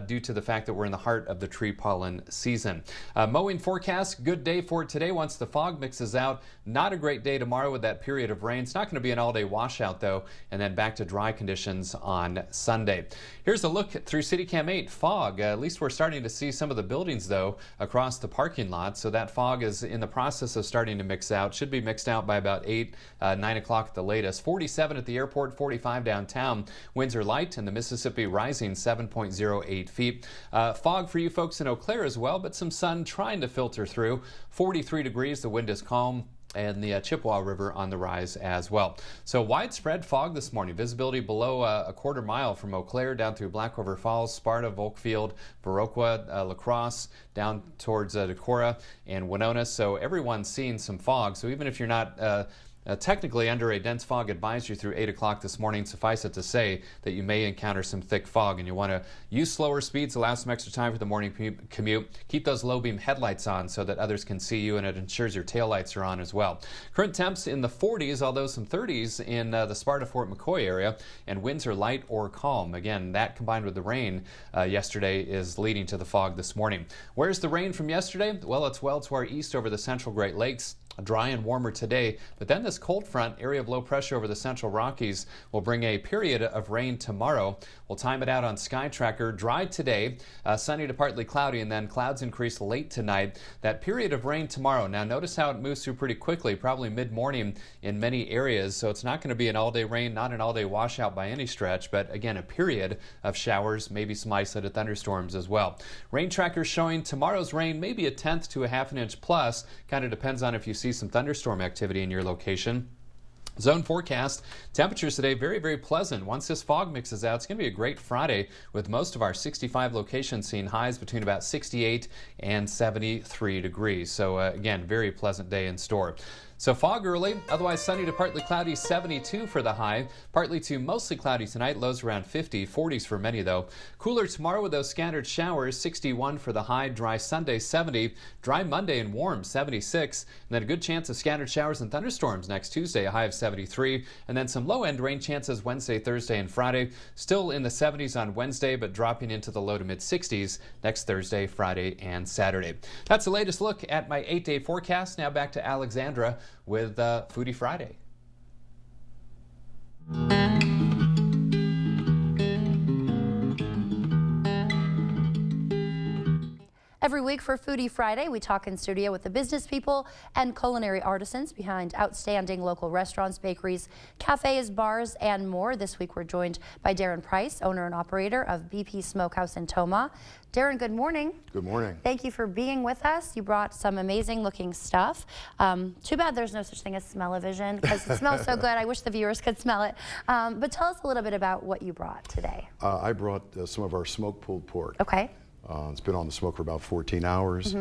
due to the fact that we're in the heart of the tree pollen season. Mowing forecast, good day for today once the fog mixes out. Not a great day tomorrow with that period of rain. It's not going to be an all-day washout though, and then back to dry conditions on Sunday. Here's a look through CityCam 8. Fog, at least we're starting to see some of the buildings though across the parking lot, so that fog is in the process of starting to mix out. Should be mixed out by about 9 o'clock at the latest. 47 at the airport, 45 downtown. Winds are light and the Mississippi rising 7.08 feet. Fog for you folks in Eau Claire as well, but some sun trying to filter through. 43 degrees, the wind is calm, and the Chippewa River on the rise as well. So widespread fog this morning. Visibility below a quarter mile from Eau Claire down through Black River Falls, Sparta, Volkfield, Viroqua, La Crosse, down towards Decorah and Winona. So everyone's seeing some fog. So even if you're not technically under a dense fog advisory through 8 o'clock this morning, suffice it to say that you may encounter some thick fog and you want to use slower speeds, allow some extra time for the morning commute. Keep those low beam headlights on so that others can see you, and it ensures your taillights are on as well. Current temps in the 40s, although some 30s in the Sparta Fort McCoy area, and winds are light or calm. Again, that combined with the rain yesterday is leading to the fog this morning. Where's the rain from yesterday? Well, it's well to our east over the central Great Lakes. Dry and warmer today, but then this cold front, area of low pressure over the central Rockies, will bring a period of rain tomorrow. We'll time it out on Sky Tracker. Dry today, sunny to partly cloudy, and then clouds increase late tonight. That period of rain tomorrow. Now notice how it moves through pretty quickly, probably mid-morning in many areas, so it's not going to be an all-day rain, not an all-day washout by any stretch, but again, a period of showers, maybe some isolated thunderstorms as well. Rain tracker showing tomorrow's rain maybe 1/10 to a ½ an inch plus. Kind of depends on if you see some thunderstorm activity in your location. Zone forecast, temperatures today very, very pleasant. Once this fog mixes out, it's going to be a great Friday with most of our 65 locations seeing highs between about 68 and 73 degrees. So again, very pleasant day in store. So fog early, otherwise sunny to partly cloudy, 72 for the high. Partly to mostly cloudy tonight, lows around 50, 40s for many though. Cooler tomorrow with those scattered showers, 61 for the high. Dry Sunday, 70. Dry Monday and warm, 76. And then a good chance of scattered showers and thunderstorms next Tuesday, a high of 73. And then some low-end rain chances Wednesday, Thursday, and Friday. Still in the 70s on Wednesday, but dropping into the low to mid-60s next Thursday, Friday, and Saturday. That's the latest look at my 8-day forecast. Now back to Alexandra with Foodie Friday. Every week for Foodie Friday, we talk in studio with the business people and culinary artisans behind outstanding local restaurants, bakeries, cafes, bars, and more. This week we're joined by Darren Price, owner and operator of BP Smokehouse in Tomah. Darren, good morning. Good morning. Thank you for being with us. You brought some amazing looking stuff. Too bad there's no such thing as smell-o-vision because it smells so good. I wish the viewers could smell it. But tell us a little bit about what you brought today. I brought some of our smoked pulled pork. Okay. It's been on the smoke for about 14 hours,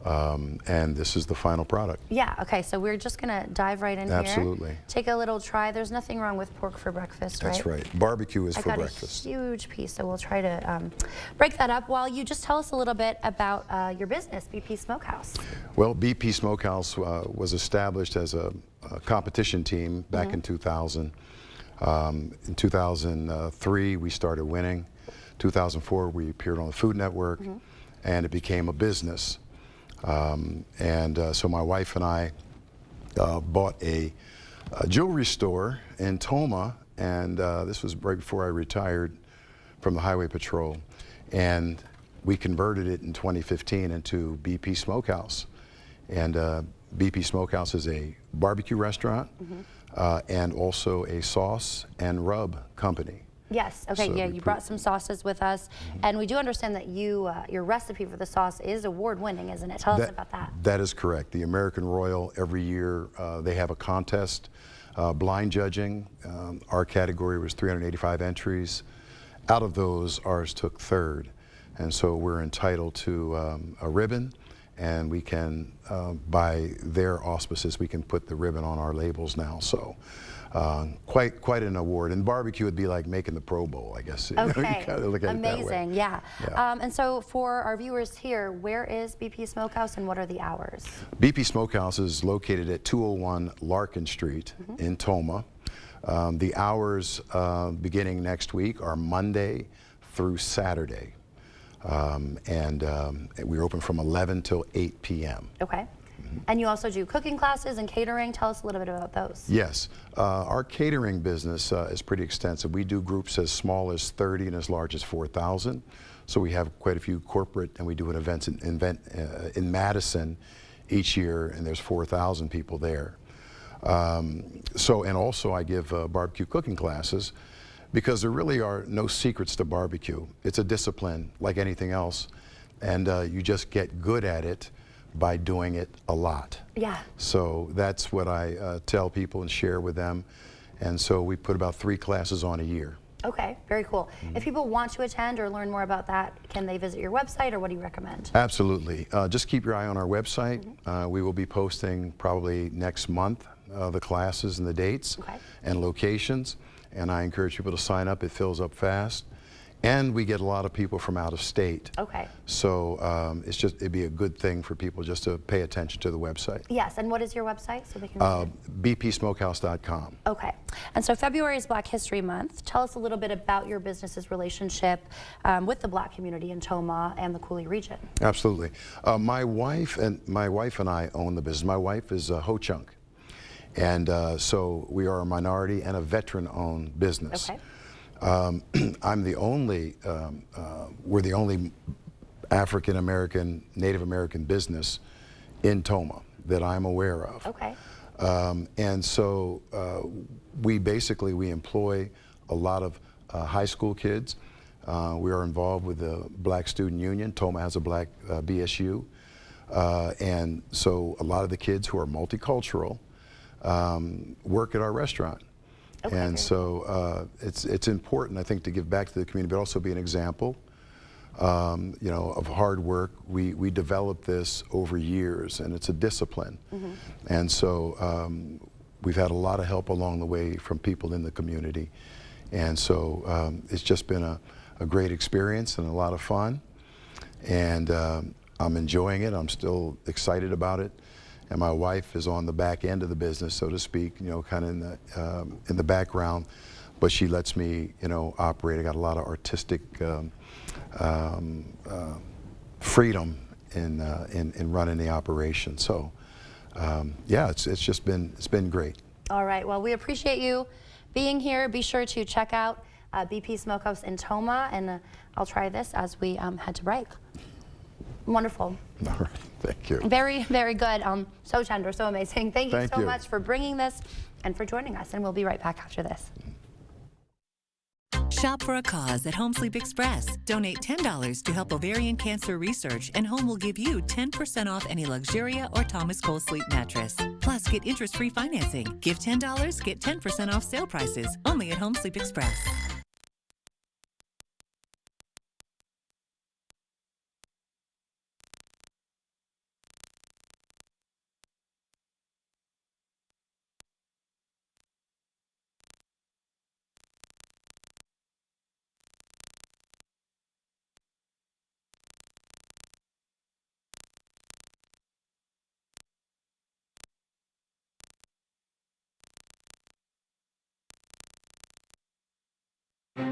and this is the final product. Yeah, okay, so we're just going to dive right in Absolutely. here. Take a little try. There's nothing wrong with pork for breakfast, right? That's right. Barbecue is for breakfast. I got a huge piece, so we'll try to break that up while you just tell us a little bit about your business, BP Smokehouse. Well, BP Smokehouse was established as a competition team back in 2000. In 2003, we started winning. 2004, we appeared on the Food Network, and it became a business. So my wife and I bought a jewelry store in Tomah, and this was right before I retired from the Highway Patrol. And we converted it in 2015 into BP Smokehouse. And BP Smokehouse is a barbecue restaurant and also a sauce and rub company. Yes, okay, So yeah, you brought some sauces with us, and we do understand that your recipe for the sauce is award-winning, isn't it? Tell us about that. That is correct. The American Royal, every year, they have a contest, blind judging. Our category was 385 entries. Out of those, ours took third, and so we're entitled to a ribbon, and we can, by their auspices, we can put the ribbon on our labels now. So. Quite an award, and barbecue would be like making the Pro Bowl, I guess. Okay, you kind of look at amazing, it that way. Yeah. And so for our viewers here, where is BP Smokehouse and what are the hours? BP Smokehouse is located at 201 Larkin Street in Tomah. The hours beginning next week are Monday through Saturday, and we're open from 11 till 8 p.m. Okay. And you also do cooking classes and catering. Tell us a little bit about those. Yes. Our catering business is pretty extensive. We do groups as small as 30 and as large as 4,000. So we have quite a few corporate, and we do an event in Madison each year, and there's 4,000 people there. And also I give barbecue cooking classes because there really are no secrets to barbecue. It's a discipline like anything else, and you just get good at it by doing it a lot. Yeah. So that's what I tell people and share with them. And so we put about 3 classes on a year. Okay, very cool. If people want to attend or learn more about that, can they visit your website or what do you recommend? Absolutely. Just keep your eye on our website. We will be posting probably next month the classes and the dates and locations. And I encourage people to sign up. It fills up fast. And we get a lot of people from out of state. Okay. So it'd be a good thing for people just to pay attention to the website. Yes, and what is your website so they can bpsmokehouse.com. Okay. And so February is Black History Month. Tell us a little bit about your business's relationship with the Black community in Tomah and the Coulee region. Absolutely. My wife and I own the business. My wife is Ho-Chunk. And so we are a minority and a veteran-owned business. Okay. I'm the only, we're the only African American, Native American business in Tomah that I'm aware of. Okay. And so we employ a lot of high school kids. We are involved with the Black Student Union. Tomah has a Black BSU. And so a lot of the kids who are multicultural work at our restaurant. Okay, and so it's important, I think, to give back to the community, but also be an example you know, of hard work. We developed this over years, and it's a discipline. And so we've had a lot of help along the way from people in the community. And so it's just been a great experience and a lot of fun. And I'm enjoying it. I'm still excited about it. And my wife is on the back end of the business, so to speak, you know, kind of in the background. But she lets me, you know, operate. I got a lot of artistic freedom in running the operation. So, yeah, it's been great. All right. Well, we appreciate you being here. Be sure to check out BP Smokehouse in Tomah, and I'll try this as we head to break. Wonderful. All right. Thank you. Very, very good. So tender, so amazing. Thank you so you. much for bringing this and for joining us. And we'll be right back after this. Shop for a cause at Home Sleep Express. Donate $10 to help ovarian cancer research, and Home will give you 10% off any Luxuria or Thomas Cole Sleep mattress. Plus, get interest-free financing. Give $10, get 10% off sale prices. Only at Home Sleep Express.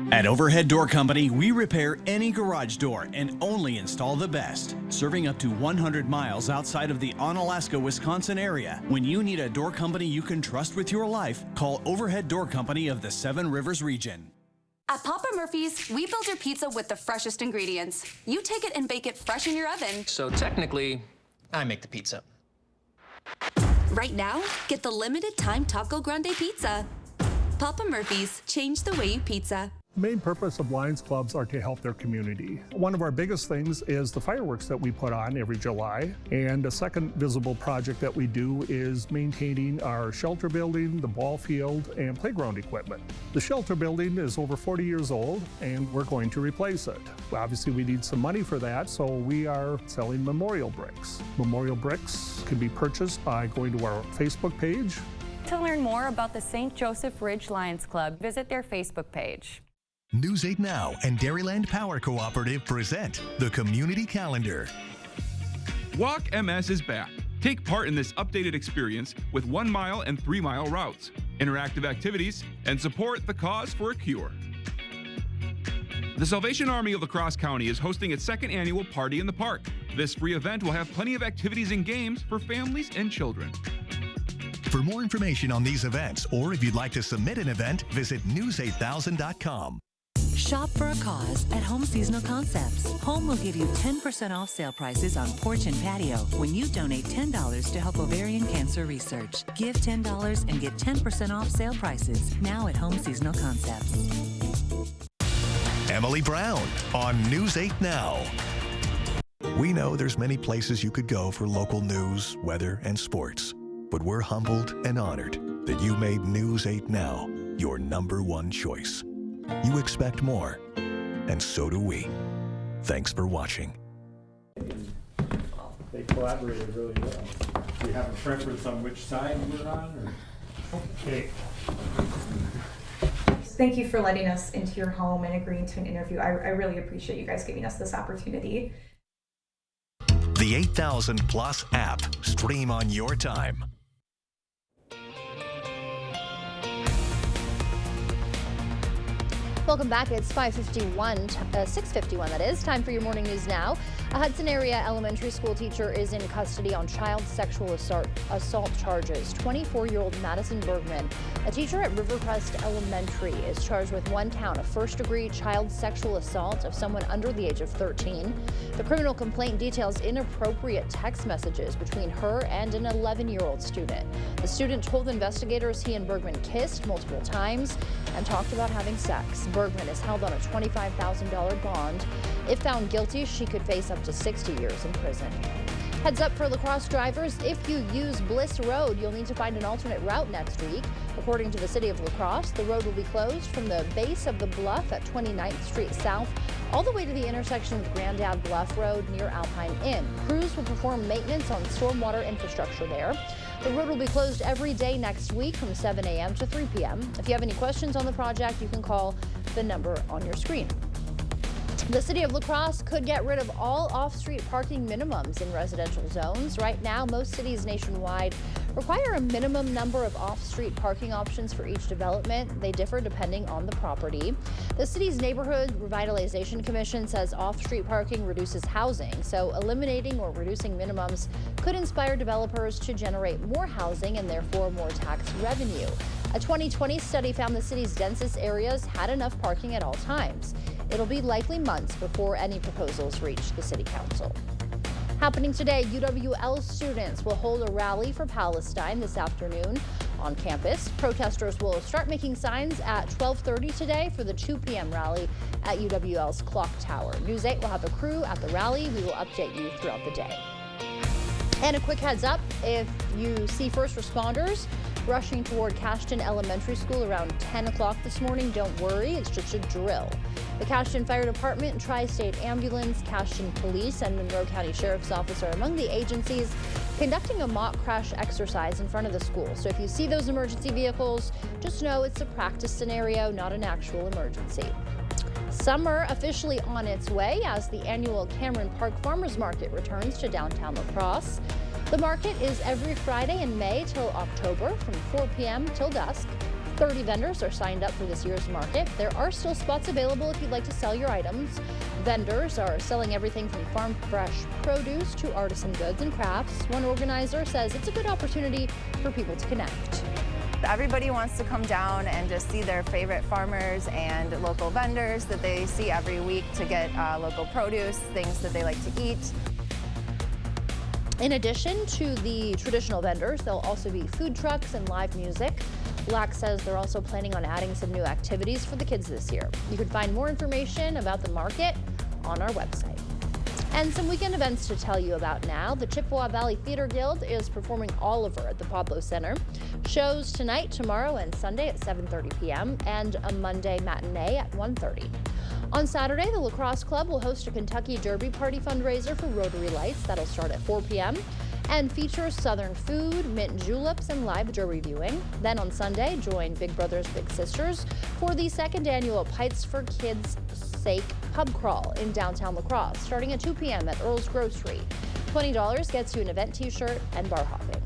At Overhead Door Company, we repair any garage door and only install the best. Serving up to 100 miles outside of the Onalaska, Wisconsin area. When you need a door company you can trust with your life, call Overhead Door Company of the Seven Rivers region. At Papa Murphy's, we build your pizza with the freshest ingredients. You take it and bake it fresh in your oven. So technically, I make the pizza. Right now, get the limited time Taco Grande pizza. Papa Murphy's, change the way you pizza. The main purpose of Lions Clubs are to help their community. One of our biggest things is the fireworks that we put on every July. And a second visible project that we do is maintaining our shelter building, the ball field, and playground equipment. The shelter building is over 40 years old, and we're going to replace it. Obviously, we need some money for that, so we are selling memorial bricks. Memorial bricks can be purchased by going to our Facebook page. To learn more about the St. Joseph Ridge Lions Club, visit their Facebook page. News 8 Now and Dairyland Power Cooperative present the Community Calendar. Walk MS is back. Take part in this updated experience with 1 mile and 3 mile routes, interactive activities, and support the cause for a cure. The Salvation Army of La Crosse County is hosting its second annual Party in the Park. This free event will have plenty of activities and games for families and children. For more information on these events, or if you'd like to submit an event, visit news8000.com. Shop for a cause at Home Seasonal Concepts. Home will give you 10% off sale prices on porch and patio when you donate $10 to help ovarian cancer research. Give $10 and get 10% off sale prices now at Home Seasonal Concepts. Emily Brown on News 8 Now. We know there's many places you could go for local news, weather, and sports, but we're humbled and honored that you made News 8 Now your #1 choice. You expect more, and so do we. Thanks for watching. They collaborated really well. Do you have a preference on which side we're on? Or? Okay. Thank you for letting us into your home and agreeing to an interview. I really appreciate you guys giving us this opportunity. The 8000 Plus app. Stream on your time. Welcome back. It's 6:51 that is. Time for your morning news now. A Hudson area elementary school teacher is in custody on child sexual assault charges. 24-year-old Madison Bergman, a teacher at Rivercrest Elementary, is charged with 1 count of first-degree child sexual assault of someone under the age of 13. The criminal complaint details inappropriate text messages between her and an 11-year-old student. The student told investigators he and Bergman kissed multiple times and talked about having sex. Bergman is held on a $25,000 bond. If found guilty, she could face up to 60 years in prison. Heads up for La Crosse drivers, if you use Bliss Road, you'll need to find an alternate route next week. According to the city of La Crosse, the road will be closed from the base of the bluff at 29th Street South all the way to the intersection with Grandad Bluff Road near Alpine Inn. Crews will perform maintenance on stormwater infrastructure there. The road will be closed every day next week from 7 a.m. to 3 p.m. If you have any questions on the project, you can call the number on your screen. The city of La Crosse could get rid of all off-street parking minimums in residential zones. Right now, most cities nationwide require a minimum number of off-street parking options for each development. They differ depending on the property. The city's Neighborhood Revitalization Commission says off-street parking reduces housing, so eliminating or reducing minimums could inspire developers to generate more housing and therefore more tax revenue. A 2020 study found the city's densest areas had enough parking at all times. It'll be likely months before any proposals reach the city council. Happening today, UWL students will hold a rally for Palestine this afternoon on campus. Protesters will start making signs at 12:30 today for the 2 p.m. rally at UWL's Clock Tower. News 8 will have a crew at the rally. We will update you throughout the day. And a quick heads up, if you see first responders rushing toward Cashton Elementary School around 10 o'clock this morning, don't worry, it's just a drill. The Cashton Fire Department, Tri-State Ambulance, Cashton Police, and Monroe County Sheriff's Office are among the agencies conducting a mock crash exercise in front of the school. So if you see those emergency vehicles, just know it's a practice scenario, not an actual emergency. Summer officially on its way as the annual Cameron Park Farmers Market returns to downtown La Crosse. The market is every Friday in May till October from 4 p.m. till dusk. 30 vendors are signed up for this year's market. There are still spots available if you'd like to sell your items. Vendors are selling everything from farm fresh produce to artisan goods and crafts. One organizer says it's a good opportunity for people to connect. Everybody wants to come down and just see their favorite farmers and local vendors that they see every week to get local produce, things that they like to eat. In addition to the traditional vendors, there'll also be food trucks and live music. LAC says they're also planning on adding some new activities for the kids this year. You can find more information about the market on our website. And some weekend events to tell you about now. The Chippewa Valley Theater Guild is performing Oliver at the Pablo Center. Shows tonight, tomorrow, and Sunday at 7:30 p.m. and a Monday matinee at 1:30. On Saturday, the La Crosse Club will host a Kentucky Derby Party fundraiser for Rotary Lights. That'll start at 4 p.m. and features Southern food, mint juleps, and live derby viewing. Then on Sunday, join Big Brothers Big Sisters for the second annual Pints for Kids' Sake pub crawl in downtown La Crosse, starting at 2 p.m. at Earl's Grocery. $20 gets you an event t-shirt and bar hopping.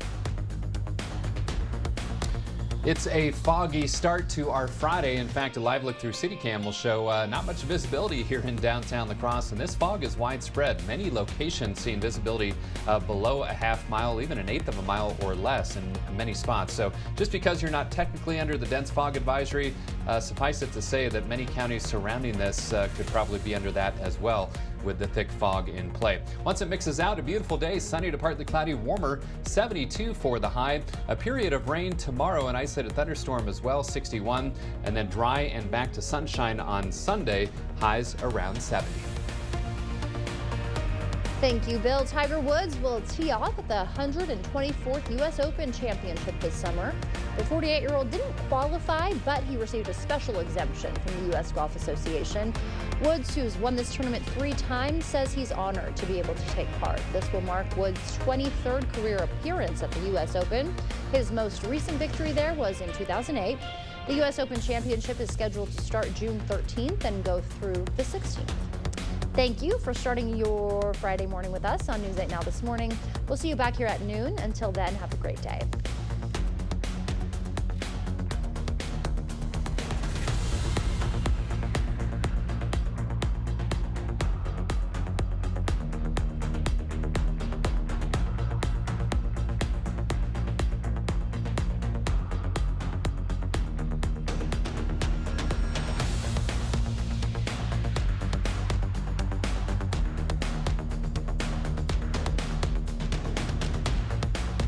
It's a foggy start to our Friday. In fact, a live look through CityCam will show not much visibility here in downtown La Crosse, and this fog is widespread. Many locations seeing visibility below a half mile, even an eighth of a mile or less in many spots. So just because you're not technically under the dense fog advisory, suffice it to say that many counties surrounding this could probably be under that as well, with the thick fog in play. Once it mixes out, a beautiful day, sunny to partly cloudy, warmer, 72 for the high. A period of rain tomorrow, an isolated thunderstorm as well, 61, and then dry and back to sunshine on Sunday, highs around 70. Thank you, Bill. Tiger Woods will tee off at the 124th U.S. Open Championship this summer. The 48-year-old didn't qualify, but he received a special exemption from the U.S. Golf Association. Woods, who's won this tournament 3 times, says he's honored to be able to take part. This will mark Woods' 23rd career appearance at the U.S. Open. His most recent victory there was in 2008. The U.S. Open Championship is scheduled to start June 13th and go through the 16th. Thank you for starting your Friday morning with us on News 8 Now this morning. We'll see you back here at noon. Until then, have a great day.